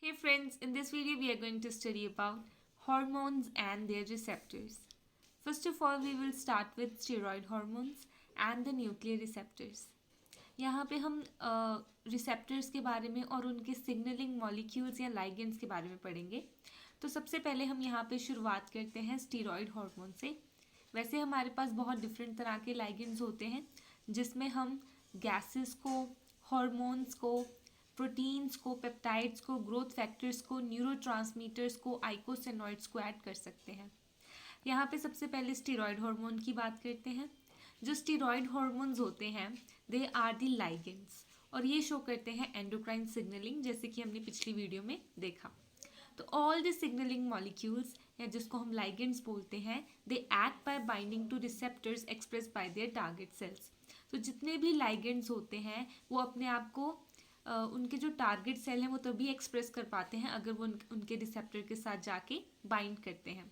Hey friends, in this video we are going to study about hormones and their receptors. First of all, we will start with steroid hormones and the nuclear receptors. यहाँ पे हम receptors के बारे में और उनके signalling molecules या ligands के बारे में पढ़ेंगे. तो सबसे पहले हम यहाँ पे शुरुआत करते हैं स्टीरॉयड हार्मोन से. वैसे हमारे पास बहुत डिफरेंट तरह के लाइगेंड्स होते हैं जिसमें हम गैसेस को, हार्मोन्स को, प्रोटीन्स को, पेप्टाइड्स को, ग्रोथ फैक्टर्स को, न्यूरोट्रांसमीटर्स को, आइकोसेनॉइड्स को ऐड कर सकते हैं. यहाँ पे सबसे पहले स्टीरॉयड हार्मोन की बात करते हैं. जो स्टीरॉयड हार्मोन्स होते हैं दे आर दी लाइगेंड्स और ये शो करते हैं एंडोक्राइन सिग्नलिंग, जैसे कि हमने पिछली वीडियो में देखा. तो ऑल द सिग्नलिंग मॉलिक्यूल्स या जिसको हम लाइगेंड्स बोलते हैं they act by binding to receptors express by their target cells. तो जितने भी लाइगेंड्स होते हैं वो अपने आप को उनके जो टारगेट सेल हैं वो तभी एक्सप्रेस कर पाते हैं अगर वो उनके रिसेप्टर के साथ जाके बाइंड करते हैं.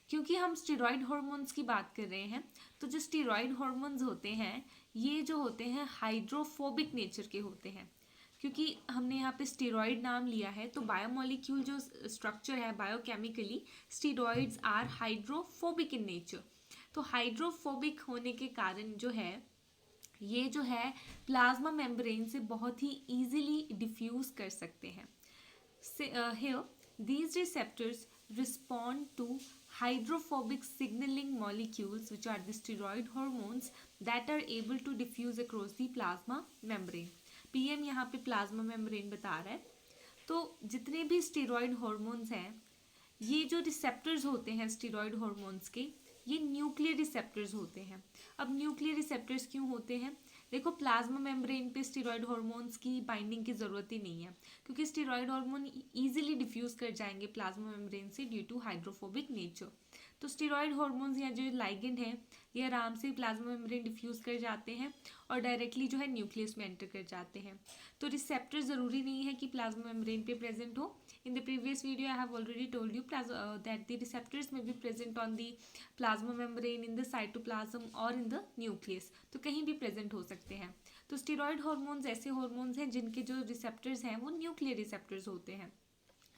क्योंकि हम स्टीरॉयड हार्मोन्स की बात कर रहे हैं तो जो स्टीरॉयड हार्मोन्स होते हैं ये जो होते हैं हाइड्रोफोबिक नेचर के होते हैं. क्योंकि हमने यहाँ पे स्टीरॉयड नाम लिया है तो बायोमोलिक्यूल जो स्ट्रक्चर है biochemically steroids are hydrophobic in nature. तो हाइड्रोफोबिक होने के कारण जो है ये जो है प्लाज्मा मेम्ब्रेन से बहुत ही ईजिली डिफ्यूज कर सकते हैं. Here these receptors respond to hydrophobic signaling molecules which are the steroid hormones that are able to diffuse across the plasma membrane. PM यहाँ पे प्लाज्मा मेम्ब्रेन बता रहा है. तो जितने भी स्टीरॉयड हार्मोन्स हैं ये जो रिसेप्टर्स होते हैं स्टीरॉयड हार्मोन्स के ये न्यूक्लियर रिसेप्टर्स होते हैं. अब न्यूक्लियर रिसेप्टर्स क्यों होते हैं? देखो प्लाज्मा मेम्ब्रेन पे स्टीरॉयड हार्मोन्स की बाइंडिंग की ज़रूरत ही नहीं है क्योंकि स्टीरॉयड हार्मोन इजीली डिफ्यूज़ कर जाएंगे प्लाज्मा मेम्ब्रेन से ड्यू टू हाइड्रोफोबिक नेचर. तो स्टीरॉयड हार्मोन्स या जो लाइगेंड हैं ये आराम से प्लाज्मा मेम्ब्रेन डिफ्यूज़ कर जाते हैं और डायरेक्टली जो है न्यूक्लियस में एंटर कर जाते हैं. तो रिसेप्टर ज़रूरी नहीं है कि प्लाज्मा मेम्ब्रेन पे प्रेजेंट हो. In the previous video, I have already told you that the receptors may be present on the plasma membrane, in the cytoplasm or in the nucleus. तो कहीं भी present हो सकते हैं. तो स्टीरॉयड हार्मोन्स ऐसे हार्मोन्स हैं जिनके जो रिसेप्टर्स हैं वो न्यूक्लियर रिसेप्टर्स होते हैं,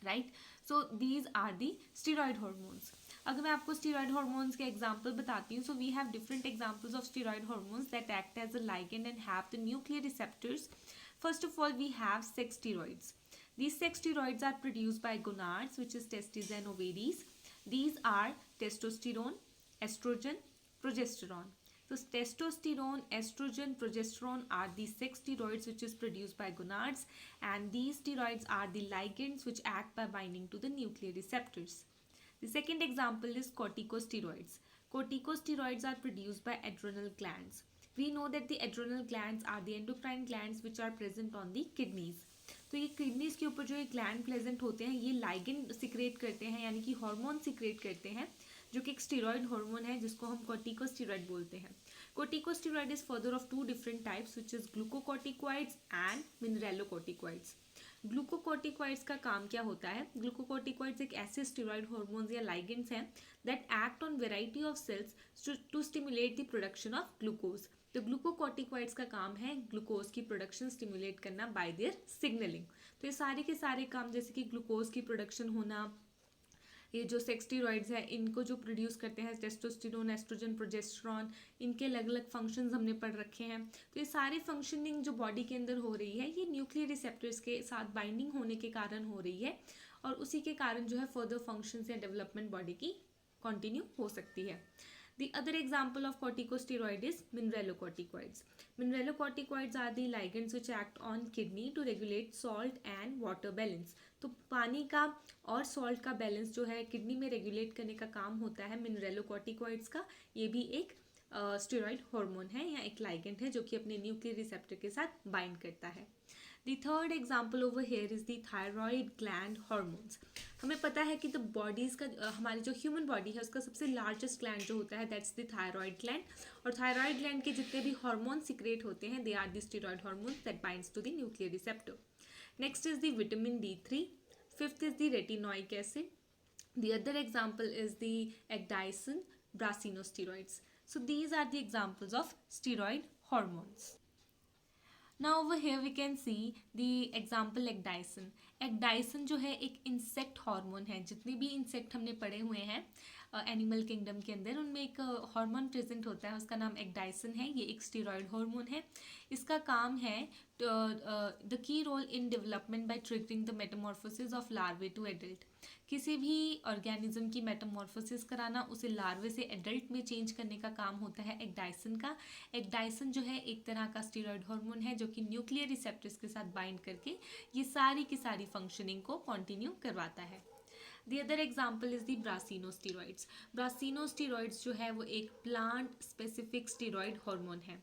right. So these are the steroid hormones. अगर मैं आपको स्टीरॉयड हार्मोन्स के एग्जांपल बताती हूँ, so we have different examples of steroid hormones that act as a ligand and have the nuclear receptors. First of all we have sex steroids. These sex steroids are produced by gonads, which is testes and ovaries. These are testosterone, estrogen, progesterone. So testosterone, estrogen, progesterone are the sex steroids which is produced by gonads, and these steroids are the ligands which act by binding to the nuclear receptors. The second example is corticosteroids. Corticosteroids are produced by adrenal glands. We know that the adrenal glands are the endocrine glands which are present on the kidneys. तो ये kidneys के ऊपर जो ये gland present होते हैं ये ligand secrete करते हैं यानी कि हार्मोन सिक्रेट करते हैं जो कि एक स्टीरॉयड हार्मोन है जिसको हम कॉर्टिकोस्टेरॉइड बोलते हैं. Corticosteroid is further of two different types which is glucocorticoids and mineralocorticoids. Glucocorticoids का काम क्या होता है? ग्लूकोकॉर्टिकॉइड्स एक ऐसे स्टीरॉयड हार्मोन्स या लाइगेंड्स हैं that act on variety of cells to stimulate the production of glucose. तो ग्लूकोकॉर्टिकॉइड्स का काम है ग्लूकोज की प्रोडक्शन स्टिमुलेट करना बाय देयर सिग्नलिंग. तो ये सारे के सारे काम जैसे कि ग्लूकोज की प्रोडक्शन होना, ये जो सेक्स स्टीरॉइड्स है इनको जो प्रोड्यूस करते हैं टेस्टोस्टेरोन, एस्ट्रोजन, प्रोजेस्टेरॉन, इनके अलग अलग फंक्शंस हमने पढ़ रखे हैं. तो ये सारी फंक्शनिंग जो बॉडी के अंदर हो रही है ये न्यूक्लियर रिसेप्टर्स के साथ बाइंडिंग होने के कारण हो रही है और उसी के कारण जो है फर्दर फंक्शंस या डेवलपमेंट बॉडी की कंटिन्यू हो सकती है. The other example of corticosteroid is mineralocorticoids. Mineralocorticoids are the ligands which act on kidney to regulate salt and water balance. तो पानी का और सॉल्ट का बैलेंस जो है किडनी में रेगुलेट करने का काम होता है मिनरेलोकॉर्टिकॉइड्स का. ये भी एक स्टेरॉइड हार्मोन है या एक लाइगेंड है जो कि अपने न्यूक्लियर रिसेप्टर के साथ बाइंड करता है. The third example over here is the thyroid gland hormones. हमें पता है कि द बॉडीज़ का हमारी जो ह्यूमन बॉडी है उसका सबसे लार्जेस्ट ग्लैंड जो होता है दैट्स द थायराइड ग्लैंड. और थायराइड ग्लैंड के जितने भी हार्मोन सिक्रेट होते हैं they are the steroid hormones that binds to the nuclear receptor. Next is the vitamin D3. Fifth is the retinoic acid. The other example is the ecdysone brasinosteroids. So these are the examples of steroid hormones. Now over here we can see the example ecdysone. Ecdysone जो है एक insect hormone है। जितने भी insect हमने पढ़े हुए हैं एनिमल किंगडम के अंदर, उनमें एक हार्मोन प्रेजेंट होता है, उसका नाम एक्डाइसन है। ये एक स्टीरॉयड हार्मोन है। इसका काम है the key role in development by triggering the metamorphosis of larvae to adult. किसी भी ऑर्गेनिज्म की मेटामॉर्फोसिस कराना, उसे लार्वे से एडल्ट में चेंज करने का काम होता है एक्डाइसन का। एक्डाइसन जो है एक तरह का स्टीरॉयड हार्मोन है जो कि न्यूक्लियर रिसेप्टर्स के साथ बाइंड करके ये सारी की सारी फंक्शनिंग को कंटिन्यू करवाता है। The other example is the brassinosteroids. Brassinosteroids जो है वो एक प्लांट स्पेसिफिक स्टेरॉइड हार्मोन है।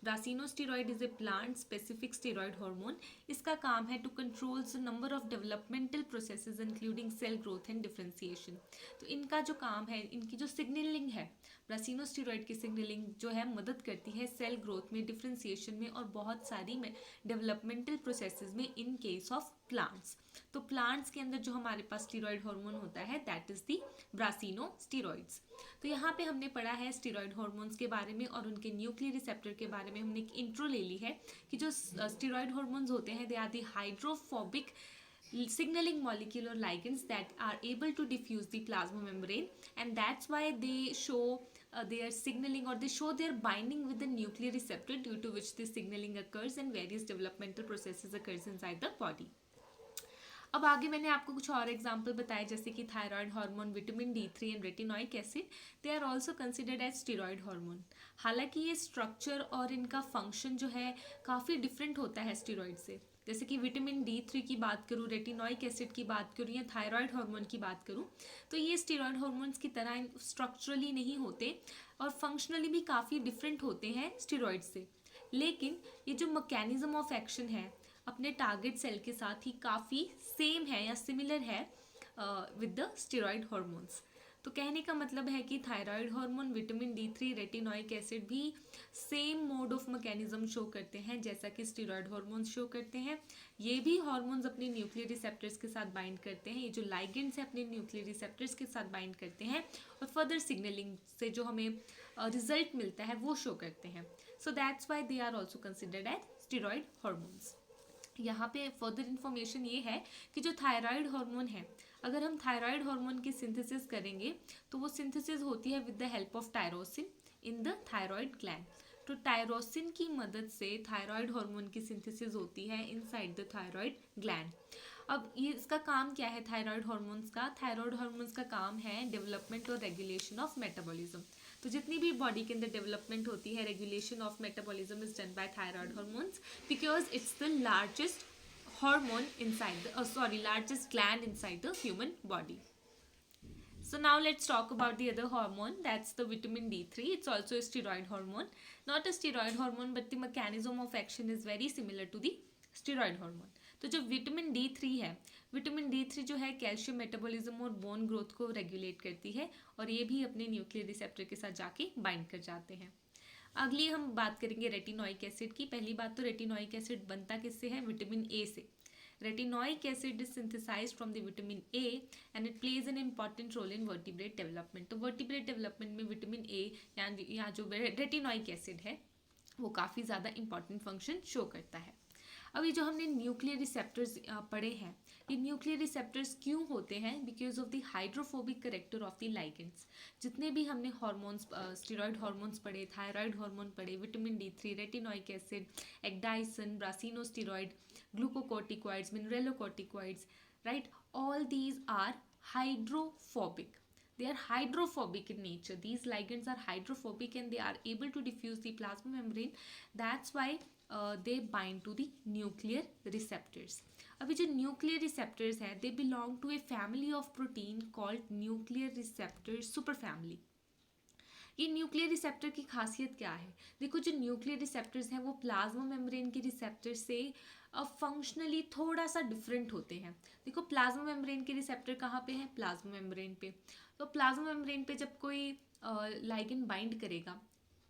Brassinosteroid is a plant specific steroid hormone. इसका काम है to control the number of developmental processes including cell growth and differentiation. तो इनका जो काम है, इनकी जो सिग्नलिंग है, ब्रासिनोस्टेरॉइड की सिग्नलिंग जो है मदद करती है सेल ग्रोथ में, डिफरेंशिएशन में और बहुत सारी में डेवलपमेंटल प्रोसेसेस में इन केस ऑफ प्लांट्स। तो प्लांट्स के अंदर जो हमारे पास स्टीरॉयड हार्मोन होता है दैट इज द ब्रासिनोस्टेरॉइड्स। तो यहाँ पे हमने पढ़ा है स्टीरॉयड हार्मोन्स के बारे में और उनके न्यूक्लियर रिसेप्टर के बारे में हमने एक इंट्रो ले ली है कि जो स्टीरॉयड हार्मोन्स होते हैं they are the hydrophobic signaling molecule or ligands that are able to diffuse the plasma membrane, and that's why they show their signaling, or they show their binding with the nuclear receptor, due to which this signaling occurs and various developmental processes occurs inside the body. अब आगे मैंने आपको कुछ और example बताए जैसे कि thyroid hormone, vitamin D3 and retinoic acid, they are also considered as steroid hormone. हालांकि ये स्ट्रक्चर और इनका फंक्शन जो है काफ़ी डिफरेंट होता है स्टीरॉयड से। जैसे कि विटामिन D3 की बात करूँ, रेटिनोइक एसिड की बात करूँ या थायराइड हार्मोन की बात करूँ, तो ये स्टीरॉयड हार्मोन्स की तरह स्ट्रक्चरली नहीं होते और फंक्शनली भी काफ़ी डिफरेंट होते हैं स्टीरॉयड से। लेकिन ये जो मैकेनिज्म ऑफ एक्शन है अपने टारगेट सेल के साथ ही काफ़ी सेम है या सिमिलर है विद द स्टेरॉयड हार्मोन्स। तो कहने का मतलब है कि thyroid hormone, vitamin D3, retinoic acid भी same mode of mechanism show करते हैं जैसा कि स्टेरॉयड हार्मोन्स शो करते हैं। ये भी हार्मोन्स अपने न्यूक्लियर रिसेप्टर्स के साथ बाइंड करते हैं। ये जो लाइगेंड्स हैं अपने न्यूक्लियर रिसेप्टर्स के साथ बाइंड करते हैं और फर्दर सिग्नलिंग से जो हमें रिजल्ट मिलता है वो शो करते हैं। So that's why they are also considered as steroid hormones. यहाँ पे फर्दर इन्फॉर्मेशन ये है कि जो थायराइड हार्मोन है, अगर हम थायराइड हार्मोन की सिंथेसिस करेंगे तो वो सिंथेसिस होती है with the help of tyrosine in the thyroid gland. तो टायरोसिन की मदद से थायराइड हार्मोन की सिंथेसिस होती है इनसाइड द थायराइड ग्लैंड। अब ये इसका काम क्या है थायराइड हार्मोन्स का? थायराइड हार्मोन्स का काम है डेवलपमेंट और रेगुलेशन ऑफ मेटाबॉलिज्म। तो जितनी भी बॉडी के अंदर डेवलपमेंट होती है, regulation of metabolism is done by thyroid hormones because it's the largest hormone inside the largest gland inside the human body. So now let's talk about the other hormone, that's the vitamin D3. It's also a steroid hormone, not a steroid hormone but the mechanism of action is very similar to the steroid hormone. तो जो vitamin D3 है, vitamin D3 जो है calcium metabolism और bone growth को regulate करती है और ये भी अपने न्यूक्लियर रिसेप्टर के साथ जाके बाइंड कर जाते हैं। अगली हम बात करेंगे रेटिनोइक एसिड की। पहली बात तो रेटिनोइक एसिड बनता किससे है? विटामिन ए से। Retinoic acid is synthesized from the vitamin A and it plays an important role in vertebrate development. तो वर्टिब्रेट डेवलपमेंट में विटामिन ए या जो रेटिनोइक एसिड है वो काफ़ी ज़्यादा इंपॉर्टेंट फंक्शन शो करता है। अब ये जो हमने न्यूक्लियर रिसेप्टर्स पढ़े हैं, ये न्यूक्लियर रिसेप्टर्स क्यों होते हैं? Because of the hydrophobic character of the ligands. जितने भी हमने हार्मोन्स, स्टेरॉयड हार्मोन्स पढ़े, थायराइड हार्मोन पढ़े, vitamin D3, retinoic acid, ecdysone, brassinosteroid, glucocorticoids, mineralocorticoids, right, all these are hydrophobic. They are hydrophobic in nature. These ligands are hydrophobic and they are able to diffuse the plasma membrane. That's why they bind to the nuclear receptors. अभी जो nuclear receptors हैं, they belong to a family of protein called nuclear receptor superfamily. ये nuclear receptor की खासियत क्या है? देखो, जो न्यूक्लियर रिसेप्टर्स हैं वो प्लाज्मा मेम्ब्रेन के रिसेप्टर से फंक्शनली थोड़ा सा डिफरेंट होते हैं। देखो, प्लाज्मा मेम्ब्रेन के रिसेप्टर कहाँ पे हैं? प्लाज्मा मेम्ब्रेन पे। तो प्लाज्मा मेम्ब्रेन पे जब कोई लाइगेंड बाइंड करेगा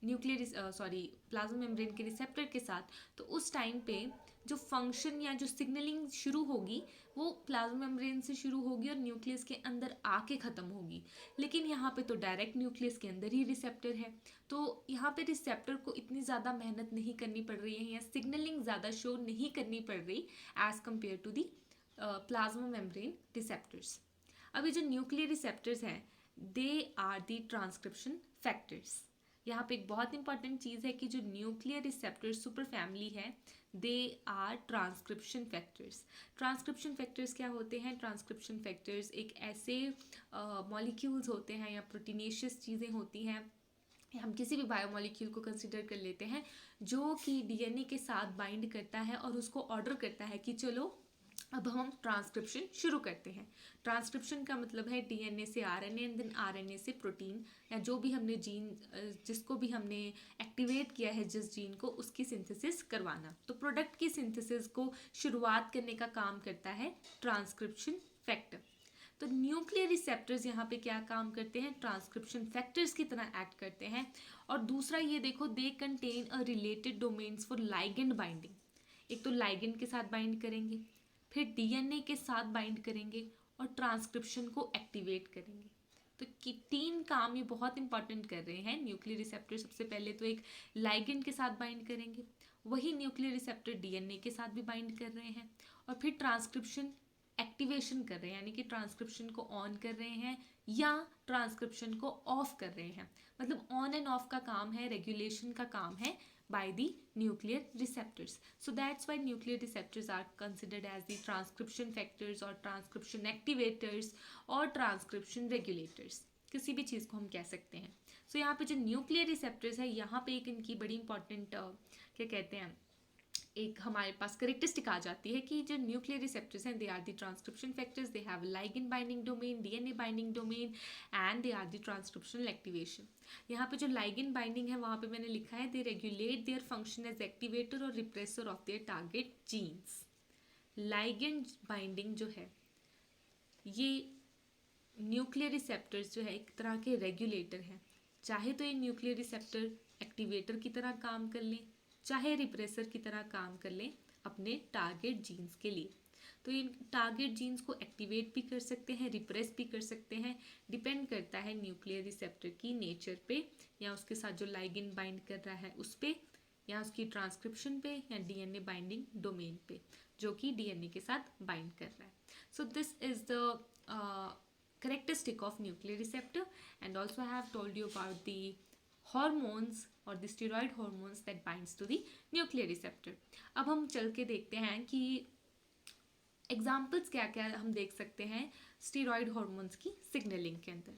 प्लाज्मा मेम्ब्रेन के रिसेप्टर के साथ, तो उस टाइम पे जो फंक्शन या जो सिग्नलिंग शुरू होगी वो प्लाज्मा मेम्ब्रेन से शुरू होगी और न्यूक्लियस के अंदर आके ख़त्म होगी। लेकिन यहाँ पे तो डायरेक्ट न्यूक्लियस के अंदर ही रिसेप्टर है, तो यहाँ पे रिसेप्टर को इतनी ज़्यादा मेहनत नहीं करनी पड़ रही है या सिग्नलिंग ज़्यादा शो नहीं करनी पड़ रही as compare to the plasma membrane receptors. अभी जो न्यूक्लियर रिसेप्टर्स हैं they are the transcription factors. यहाँ पे एक बहुत इंपॉर्टेंट चीज़ है कि जो न्यूक्लियर रिसेप्टर सुपर फैमिली है they are transcription factors. Transcription factors क्या होते हैं? ट्रांसक्रिप्शन फैक्टर्स एक ऐसे मॉलिक्यूल्स होते हैं या प्रोटीनेशियस चीज़ें होती हैं, हम किसी भी बायोमोलिक्यूल को कंसिडर कर लेते हैं जो कि डीएनए के साथ बाइंड करता है और उसको ऑर्डर करता है कि चलो अब हम ट्रांसक्रिप्शन शुरू करते हैं। ट्रांसक्रिप्शन का मतलब है डीएनए से आरएनए एंड देन आरएनए से प्रोटीन या जो भी हमने जीन जिसको भी हमने एक्टिवेट किया है जिस जीन को, उसकी सिंथेसिस करवाना। तो प्रोडक्ट की सिंथेसिस को शुरुआत करने का काम करता है ट्रांसक्रिप्शन फैक्टर। तो न्यूक्लियर रिसेप्टर्स यहाँ पे क्या काम करते हैं? ट्रांसक्रिप्शन फैक्टर्स की तरह एक्ट करते हैं। और दूसरा ये देखो, they contain a related domains for ligand binding. एक तो लाइगेंड के साथ बाइंड करेंगे, फिर डीएनए के साथ बाइंड करेंगे और ट्रांसक्रिप्शन को एक्टिवेट करेंगे। तो तीन काम ये बहुत इंपॉर्टेंट कर रहे हैं न्यूक्लियर रिसेप्टर। सबसे पहले तो एक लाइगेंड के साथ बाइंड करेंगे, वही न्यूक्लियर रिसेप्टर डीएनए के साथ भी बाइंड कर रहे हैं और फिर ट्रांसक्रिप्शन एक्टिवेशन कर रहे हैं, यानी कि ट्रांसक्रिप्शन को ऑन कर रहे हैं या ट्रांसक्रिप्शन को ऑफ कर रहे हैं। मतलब ऑन एंड ऑफ का काम है, रेगुलेशन का काम है by the nuclear receptors. So that's why nuclear receptors are considered as the transcription factors or transcription activators or transcription regulators. किसी भी चीज़ को हम कह सकते हैं। So यहाँ पे जो न्यूक्लियर रिसेप्टर्स है, यहाँ पे एक इनकी बड़ी इंपॉर्टेंट क्या कहते हैं, एक हमारे पास करेक्टरिस्टिक आ जाती है कि जो न्यूक्लियर रिसेप्टर्स हैं they are the transcription factors, they have ligand binding domain, DNA binding domain and they are the transcriptional activation. यहाँ पे जो लाइगेंड बाइंडिंग है वहाँ पे मैंने लिखा है they regulate their function as activator और repressor of their target genes. Ligand binding जो है ये न्यूक्लियर रिसेप्टर्स जो है एक तरह के रेगुलेटर हैं। चाहे तो ये न्यूक्लियर रिसेप्टर एक्टिवेटर की तरह काम कर लें, चाहे रिप्रेसर की तरह काम कर लें अपने टारगेट जीन्स के लिए। तो इन टारगेट जीन्स को एक्टिवेट भी कर सकते हैं, रिप्रेस भी कर सकते हैं, डिपेंड करता है न्यूक्लियर रिसेप्टर की नेचर पे या उसके साथ जो लाइगेंड बाइंड कर रहा है उस पे या उसकी ट्रांसक्रिप्शन पे या डीएनए बाइंडिंग डोमेन पे जो कि डीएनए के साथ बाइंड कर रहा है। So this is the characteristic of nuclear receptor, and also I have told you about the hormones or the steroid hormones that binds to the nuclear receptor. अब हम चल के देखते हैं कि एग्जाम्पल्स क्या क्या हम देख सकते हैं स्टीरॉयड हॉर्मोन्स की सिग्नलिंग के अंदर।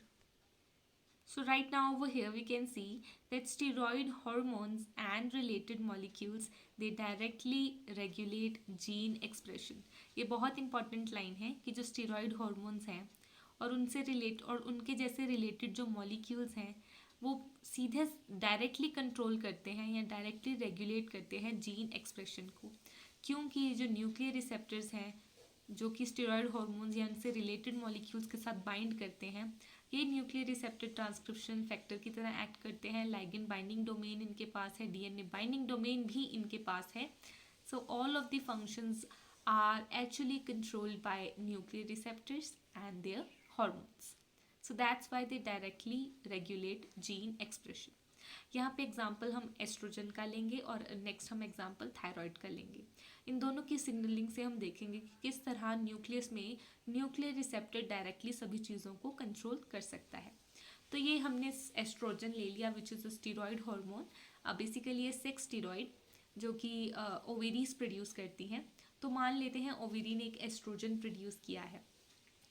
So right now over here we can see that steroid hormones and related molecules they directly regulate gene expression. ये बहुत इंपॉर्टेंट लाइन है कि जो स्टीरॉयड हॉर्मोन्स हैं और उनसे रिलेट और उनके जैसे रिलेटेड जो मॉलिक्यूल्स हैं वो सीधे डायरेक्टली कंट्रोल करते हैं या डायरेक्टली रेगुलेट करते हैं जीन एक्सप्रेशन को। क्योंकि जो न्यूक्लियर रिसेप्टर्स हैं जो कि स्टेरॉयड हार्मोन्स या उनसे रिलेटेड मॉलिक्यूल्स के साथ बाइंड करते हैं, ये न्यूक्लियर रिसेप्टर ट्रांसक्रिप्शन फैक्टर की तरह एक्ट करते हैं। लाइगेंड बाइंडिंग डोमेन इनके पास है, डीएनए बाइंडिंग डोमेन भी इनके पास है। So all of the functions are actually controlled by nuclear receptors and their hormones. So that's why they directly regulate gene expression. यहाँ पे एग्जाम्पल हम एस्ट्रोजन का लेंगे और नेक्स्ट हम एग्जाम्पल थायराइड का लेंगे। इन दोनों की सिग्नलिंग से हम देखेंगे कि किस तरह न्यूक्लियस में न्यूक्लियर रिसेप्टर डायरेक्टली सभी चीज़ों को कंट्रोल कर सकता है। तो ये हमने एस्ट्रोजन ले लिया विच is a steroid hormone. Basically ये सेक्स स्टीरॉयड जो कि ओवेरीज प्रोड्यूस करती हैं। तो मान लेते हैं ओवेरी ने एक एस्ट्रोजन प्रोड्यूस किया है।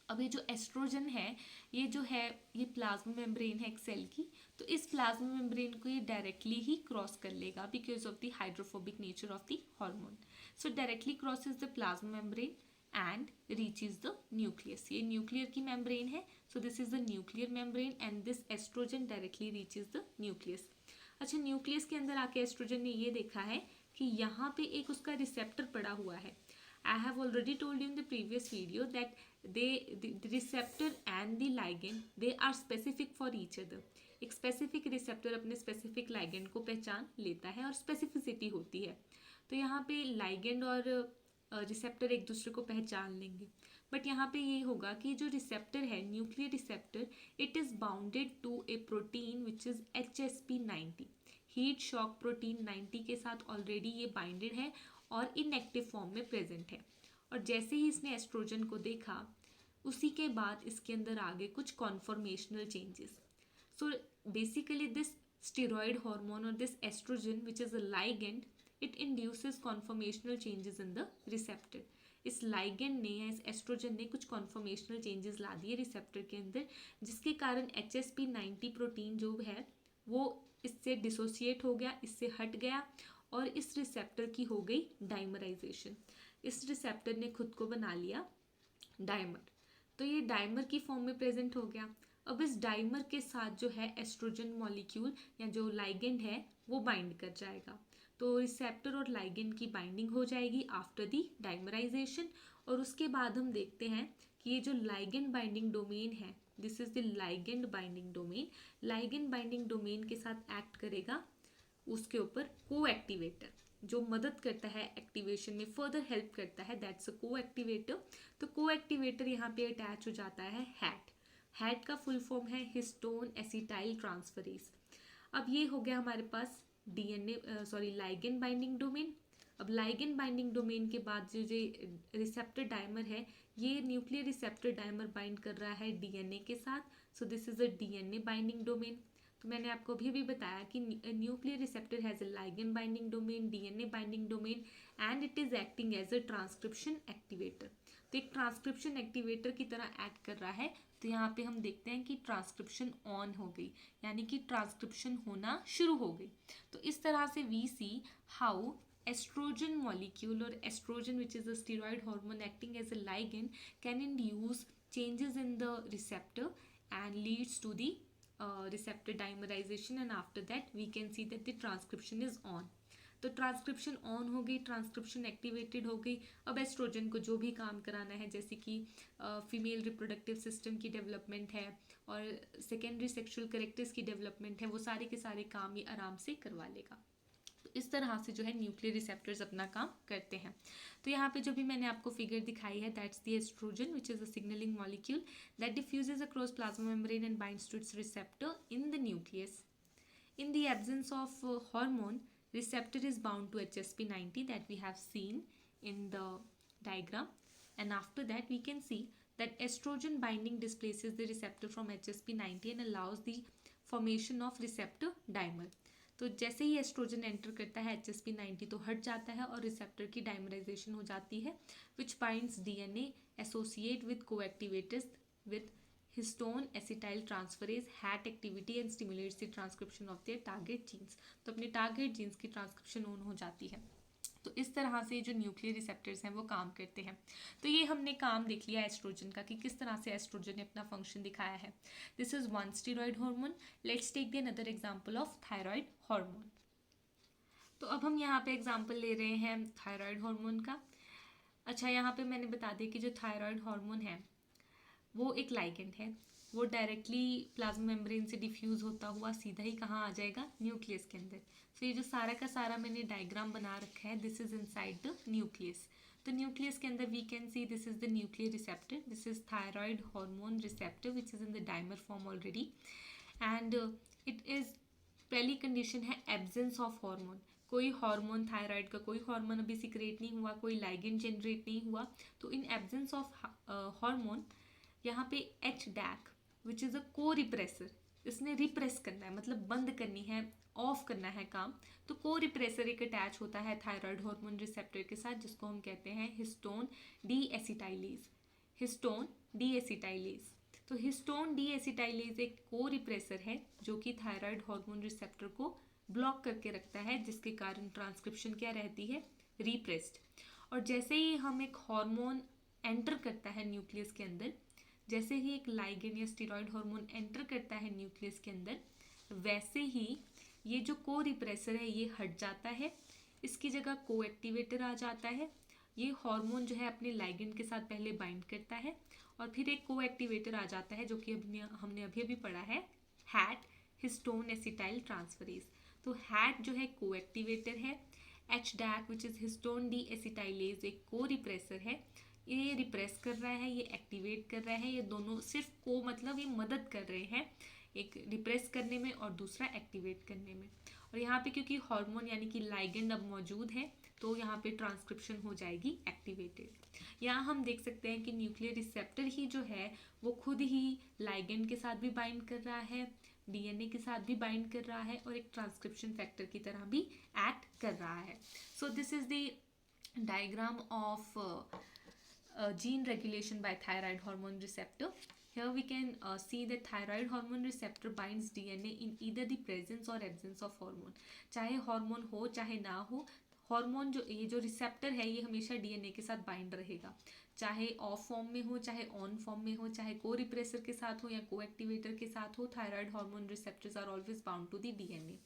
अब ये जो एस्ट्रोजन है ये प्लाज्मा मेम्ब्रेन है एक सेल की, तो इस प्लाज्मा मेम्ब्रेन को ये डायरेक्टली ही क्रॉस कर लेगा because of the hydrophobic nature of the hormone. So directly crosses the plasma membrane and reaches the nucleus. ये न्यूक्लियर की मेम्ब्रेन है, so this is the nuclear membrane and this estrogen directly reaches the nucleus. अच्छा, nucleus के अंदर आके oestrogen ने ये देखा है कि यहाँ पे एक उसका रिसेप्टर पड़ा हुआ है। I have already told you in the previous video that the receptor and the ligand they are specific for each other. एक स्पेसिफिक रिसेप्टर अपने स्पेसिफिक लाइगेंड को पहचान लेता है और स्पेसिफिसिटी होती है। तो यहाँ पे लाइगेंड और रिसेप्टर एक दूसरे को पहचान लेंगे, बट यहाँ पे ये होगा कि जो रिसेप्टर है nuclear receptor, it is bounded to a protein which is HSP90। Heat shock protein 90 के साथ ऑलरेडी ये बाइंडेड है और इनएक्टिव फॉर्म में प्रेजेंट है। और जैसे ही इसने एस्ट्रोजन को देखा, उसी के बाद इसके अंदर आगे कुछ conformational changes. So basically this steroid hormone और this oestrogen which is a ligand, it induces conformational changes in the receptor. इस लाइगेंड ने या इस एस्ट्रोजन ने कुछ कॉन्फॉर्मेशनल चेंजेस ला दिए रिसेप्टर के अंदर, जिसके कारण HSP90 प्रोटीन जो है वो इससे डिसोसिएट हो गया, इससे हट गया और इस रिसेप्टर की हो गई डाइमराइजेशन। इस रिसेप्टर ने खुद को बना लिया डाइमर, तो ये डाइमर की फॉर्म में प्रेजेंट हो गया। अब इस डाइमर के साथ जो है एस्ट्रोजन मॉलिक्यूल या जो लाइगेंड है वो बाइंड कर जाएगा। तो रिसेप्टर और लाइगेंड की बाइंडिंग हो जाएगी आफ्टर दी डाइमराइजेशन। और उसके बाद हम देखते हैं कि ये जो लाइगेंड बाइंडिंग डोमेन है, this is the ligand binding domain. Ligand binding domain के साथ एक्ट करेगा उसके ऊपर को एक्टिवेटर, जो मदद करता है एक्टिवेशन में, फर्दर हेल्प करता है, दैट्स अ को एक्टिवेटर। तो को एक्टिवेटर यहाँ पे अटैच हो जाता है हैट। हैट का फुल फॉर्म है हिस्टोन एसिटाइल ट्रांसफरेज। अब ये हो गया हमारे पास लाइगेंड बाइंडिंग डोमेन। अब लाइगेंड बाइंडिंग डोमेन के बाद जो रिसेप्टर डाइमर है, ये न्यूक्लियर रिसेप्टर डाइमर बाइंड कर रहा है डीएनए के साथ। So this is a DNA binding domain. तो मैंने आपको अभी बताया कि nuclear receptor has a ligand binding domain, DNA binding domain, and it is acting as a transcription activator. तो एक ट्रांसक्रिप्शन एक्टिवेटर की तरह एक्ट कर रहा है। तो यहाँ पे हम देखते हैं कि ट्रांसक्रिप्शन ऑन हो गई, यानी कि ट्रांसक्रिप्शन होना शुरू हो गई। तो इस तरह से we see how estrogen molecule or estrogen, which is a steroid hormone acting as a ligand, can induce changes in the receptor and leads to the receptor dimerization, and after that we can see that the transcription is on. तो transcription on हो गई, transcription activated हो गई। अब oestrogen को जो भी काम कराना है, जैसे कि फीमेल रिप्रोडक्टिव सिस्टम की डेवलपमेंट है और सेकेंडरी सेक्सुअल करेक्टर्स की डेवलपमेंट है, वो सारे के सारे काम ये आराम से करवा लेगा। तो इस तरह से जो है न्यूक्लियर रिसेप्टर्स अपना काम करते हैं। तो यहाँ पे जो भी मैंने आपको फिगर दिखाई है, that's the estrogen which is a signaling molecule that diffuses across plasma membrane and binds to its receptor in the nucleus. In the absence of hormone, receptor is bound to HSP90 that we have seen in the diagram, and after that we can see that estrogen binding displaces the receptor from HSP90 and allows the formation of receptor dimer. तो जैसे ही oestrogen enter करता है HSP90 तो हट जाता है और receptor की डाइमराइजेशन हो जाती है, which binds DNA associate with coactivators with histone acetyl transferase HAT activity and stimulates the transcription of their target genes. तो अपने टारगेट जीन्स की ट्रांसक्रिप्शन ऑन हो जाती है। तो इस तरह से जो न्यूक्लियर रिसेप्टर्स हैं वो काम करते हैं। तो ये हमने काम देख लिया एस्ट्रोजन का कि किस तरह से एस्ट्रोजन ने अपना फंक्शन दिखाया है। This is one steroid hormone. Let's take the another example of thyroid hormone. तो अब हम यहाँ पे एग्जांपल ले रहे हैं थायराइड हार्मोन का। अच्छा, यहाँ पे मैंने बता दिया कि जो थायराइड हार्मोन है वो एक लाइगेंड है, वो डायरेक्टली प्लाज्मा मेम्ब्रेन से डिफ्यूज़ होता हुआ सीधा ही कहाँ आ जाएगा, न्यूक्लियस के अंदर। तो ये जो सारा का सारा मैंने डायग्राम बना रखा है, this is inside the nucleus. तो न्यूक्लियस के अंदर we can see this is the nuclear receptor, this is thyroid hormone receptor which is in the dimer form already, and it is पहली कंडीशन है absence of hormone. कोई hormone thyroid का कोई hormone अभी secrete नहीं हुआ, कोई ligand generate नहीं हुआ। तो इन एब्सेंस ऑफ हार्मोन यहाँ पे HDAC which is a corepressor, इसने रिप्रेस करना है, मतलब बंद करनी है, ऑफ करना है काम। तो को रिप्रेसर एक अटैच होता है थायराइड हार्मोन रिसेप्टर के साथ, जिसको हम कहते हैं histone D acetylase. Histone D acetylase. तो हिस्टोन डी एसिटाइलेज एक को रिप्रेसर है जो कि थायराइड हार्मोन रिसेप्टर को ब्लॉक करके रखता है, जिसके कारण ट्रांसक्रिप्शन क्या रहती है, रिप्रेस्ड। और जैसे ही हम एक हार्मोन एंटर करता है न्यूक्लियस के अंदर, जैसे ही एक लाइगेंड या स्टेरॉयड हार्मोन एंटर करता है न्यूक्लियस के अंदर, वैसे ही ये जो को रिप्रेसर है ये हट जाता है, इसकी जगह को एक्टिवेटर आ जाता है। ये हार्मोन जो है अपने लाइगेंड के साथ पहले बाइंड करता है और फिर एक को एक्टिवेटर आ जाता है जो कि हमने अभी अभी पढ़ा है, हैट, हिस्टोन एसिटाइल ट्रांसफरेज। तो हैट जो है को एक्टिवेटर है, HDAC which is histone D acetylase एक को रिप्रेसर है। ये रिप्रेस कर रहा है, ये एक्टिवेट कर रहा है, ये दोनों सिर्फ को मतलब ये मदद कर रहे हैं, एक रिप्रेस करने में और दूसरा एक्टिवेट करने में। और यहाँ पे क्योंकि हार्मोन यानी कि लाइगेंड अब मौजूद है तो यहाँ पे ट्रांसक्रिप्शन हो जाएगी एक्टिवेटेड। यहाँ हम देख सकते हैं कि न्यूक्लियर रिसेप्टर ही जो है वो खुद ही लाइगेंड के साथ भी बाइंड कर रहा है, DNA के साथ भी बाइंड कर रहा है और एक ट्रांसक्रिप्शन फैक्टर की तरह भी एक्ट कर रहा है। So this is the diagram of gene regulation by thyroid hormone receptor. Here we can see that thyroid hormone receptor binds DNA in either the presence or absence of hormone. चाहे hormone हो चाहे ना हो, hormone जो ये जो receptor है ये हमेशा DNA के साथ बाइंड रहेगा, चाहे ऑफ फॉर्म में हो चाहे ऑन फॉर्म में हो, चाहे को रिप्रेसर के साथ हो या को एक्टिवेटर के साथ हो, thyroid hormone receptors are always bound to the DNA.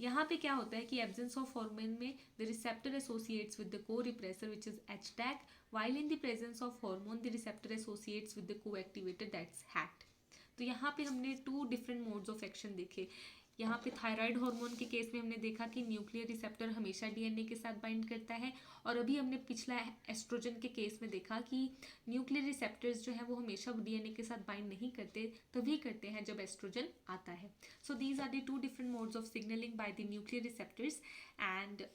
यहाँ पे क्या होता है कि एब्सेंस ऑफ हार्मोन में the receptor associates with the corepressor which is HDAC, while in the presence of hormone the receptor associates with the co-activator that's HAT. तो यहाँ पे हमने two different modes of action देखे। यहाँ पे thyroid hormone के case में हमने देखा कि न्यूक्लियर रिसेप्टर हमेशा DNA के साथ बाइंड करता है, और अभी हमने पिछला एस्ट्रोजन के केस में देखा कि न्यूक्लियर रिसेप्टर्स जो है वो हमेशा DNA के साथ बाइंड नहीं करते, तभी करते हैं जब एस्ट्रोजन आता है। So these are the two different modes of signaling by the nuclear receptors. And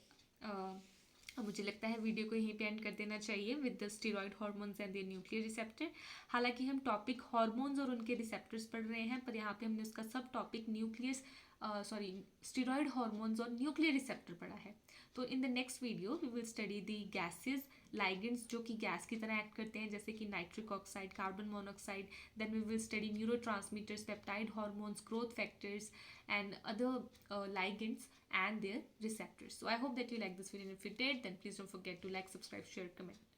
मुझे लगता है वीडियो को यहीं पे एंड कर देना चाहिए with the steroid hormones and the nuclear receptor. हालांकि हम टॉपिक हार्मोन्स और उनके रिसेप्टर्स पढ़ रहे हैं, पर यहाँ पे हमने उसका सब टॉपिक स्टेरॉइड हार्मोन्स और न्यूक्लियर रिसेप्टर पढ़ा है। तो in the next video we will study the gases, ligands जो कि गैस की तरह एक्ट करते हैं जैसे कि nitric oxide, carbon monoxide. Then we will study neurotransmitters, peptide hormones, growth factors and other ligands and their receptors. So I hope that you like this video, and if you did then please don't forget to like, subscribe, share, comment.